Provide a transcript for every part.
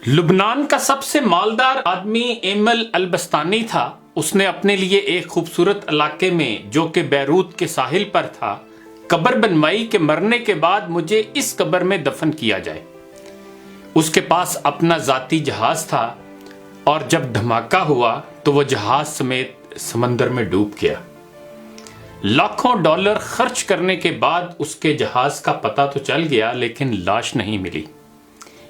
لبنان کا سب سے مالدار آدمی ایمل البستانی تھا۔ اس نے اپنے لیے ایک خوبصورت علاقے میں جو کہ بیروت کے ساحل پر تھا قبر بنوائی کہ مرنے کے بعد مجھے اس قبر میں دفن کیا جائے۔ اس کے پاس اپنا ذاتی جہاز تھا اور جب دھماکہ ہوا تو وہ جہاز سمیت سمندر میں ڈوب گیا۔ لاکھوں ڈالر خرچ کرنے کے بعد اس کے جہاز کا پتہ تو چل گیا لیکن لاش نہیں ملی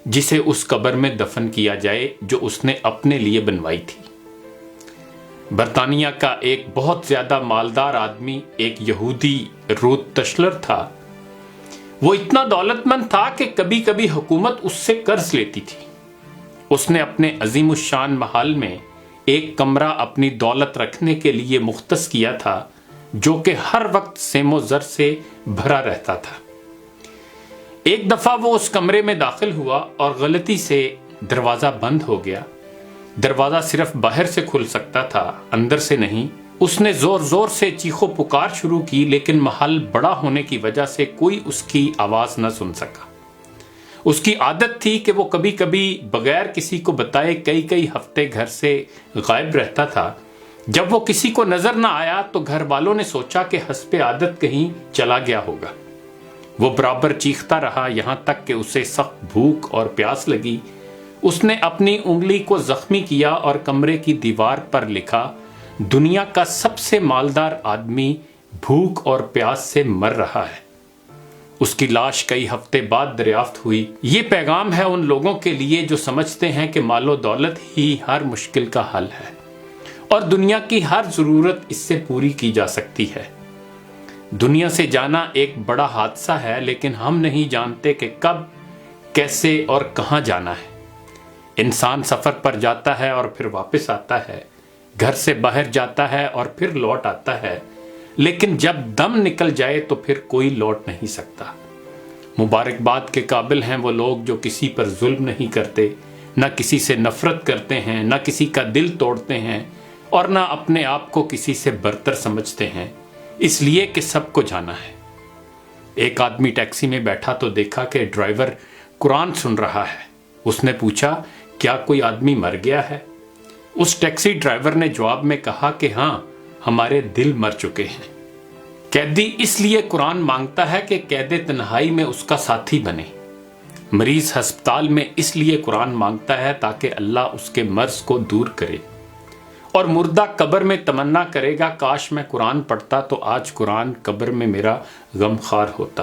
جسے اس قبر میں دفن کیا جائے جو اس نے اپنے لیے بنوائی تھی۔ برطانیہ کا ایک بہت زیادہ مالدار آدمی ایک یہودی روت تشلر تھا۔ وہ اتنا دولت مند تھا کہ کبھی کبھی حکومت اس سے قرض لیتی تھی۔ اس نے اپنے عظیم الشان محل میں ایک کمرہ اپنی دولت رکھنے کے لیے مختص کیا تھا جو کہ ہر وقت سیم و زر سے بھرا رہتا تھا۔ ایک دفعہ وہ اس کمرے میں داخل ہوا اور غلطی سے دروازہ بند ہو گیا۔ دروازہ صرف باہر سے کھل سکتا تھا، اندر سے نہیں۔ اس نے زور زور سے چیخو پکار شروع کی لیکن محل بڑا ہونے کی وجہ سے کوئی اس کی آواز نہ سن سکا۔ اس کی عادت تھی کہ وہ کبھی کبھی بغیر کسی کو بتائے کئی ہفتے گھر سے غائب رہتا تھا۔ جب وہ کسی کو نظر نہ آیا تو گھر والوں نے سوچا کہ حسب عادت کہیں چلا گیا ہوگا۔ وہ برابر چیختا رہا یہاں تک کہ اسے سخت بھوک اور پیاس لگی۔ اس نے اپنی انگلی کو زخمی کیا اور کمرے کی دیوار پر لکھا، دنیا کا سب سے مالدار آدمی بھوک اور پیاس سے مر رہا ہے۔ اس کی لاش کئی ہفتے بعد دریافت ہوئی۔ یہ پیغام ہے ان لوگوں کے لیے جو سمجھتے ہیں کہ مال و دولت ہی ہر مشکل کا حل ہے اور دنیا کی ہر ضرورت اس سے پوری کی جا سکتی ہے۔ دنیا سے جانا ایک بڑا حادثہ ہے لیکن ہم نہیں جانتے کہ کب، کیسے اور کہاں جانا ہے۔ انسان سفر پر جاتا ہے اور پھر واپس آتا ہے، گھر سے باہر جاتا ہے اور پھر لوٹ آتا ہے، لیکن جب دم نکل جائے تو پھر کوئی لوٹ نہیں سکتا۔ مبارکباد کے قابل ہیں وہ لوگ جو کسی پر ظلم نہیں کرتے، نہ کسی سے نفرت کرتے ہیں، نہ کسی کا دل توڑتے ہیں اور نہ اپنے آپ کو کسی سے برتر سمجھتے ہیں، اس لیے کہ سب کو جانا ہے۔ ایک آدمی ٹیکسی میں بیٹھا تو دیکھا کہ ڈرائیور قرآن سن رہا ہے۔ اس نے پوچھا، کیا کوئی آدمی مر گیا ہے؟ اس ٹیکسی ڈرائیور نے جواب میں کہا کہ ہاں، ہمارے دل مر چکے ہیں۔ قیدی اس لیے قرآن مانگتا ہے کہ قید تنہائی میں اس کا ساتھی بنے۔ مریض ہسپتال میں اس لیے قرآن مانگتا ہے تاکہ اللہ اس کے مرض کو دور کرے، اور مردہ قبر میں تمنا کرے گا کاش میں قرآن پڑھتا تو آج قرآن قبر میں میرا غم خوار ہوتا۔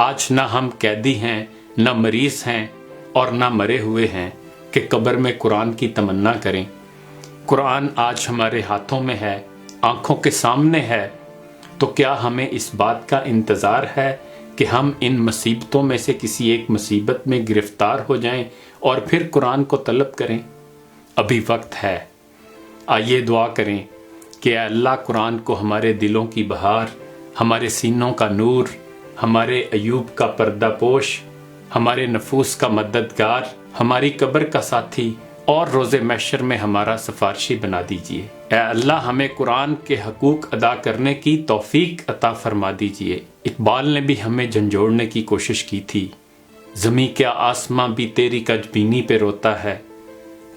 آج نہ ہم قیدی ہیں، نہ مریض ہیں اور نہ مرے ہوئے ہیں کہ قبر میں قرآن کی تمنا کریں۔ قرآن آج ہمارے ہاتھوں میں ہے، آنکھوں کے سامنے ہے، تو کیا ہمیں اس بات کا انتظار ہے کہ ہم ان مصیبتوں میں سے کسی ایک مصیبت میں گرفتار ہو جائیں اور پھر قرآن کو طلب کریں؟ ابھی وقت ہے۔ آئیے دعا کریں کہ اے اللہ قرآن کو ہمارے دلوں کی بہار، ہمارے سینوں کا نور، ہمارے ایوب کا پردہ پوش، ہمارے نفوس کا مددگار، ہماری قبر کا ساتھی اور روز محشر میں ہمارا سفارشی بنا دیجئے۔ اے اللہ ہمیں قرآن کے حقوق ادا کرنے کی توفیق عطا فرما دیجئے۔ اقبال نے بھی ہمیں جھنجھوڑنے کی کوشش کی تھی، زمیں کیا آسماں بھی تیری کجبینی پہ روتا ہے،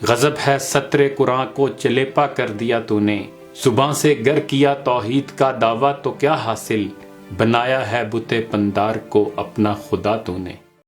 غضب ہے سطر قرآن کو چلیپا کر دیا تو نے، زباں سے گر کیا توحید کا دعویٰ تو کیا حاصل، بنایا ہے بت پندار کو اپنا خدا تو نے۔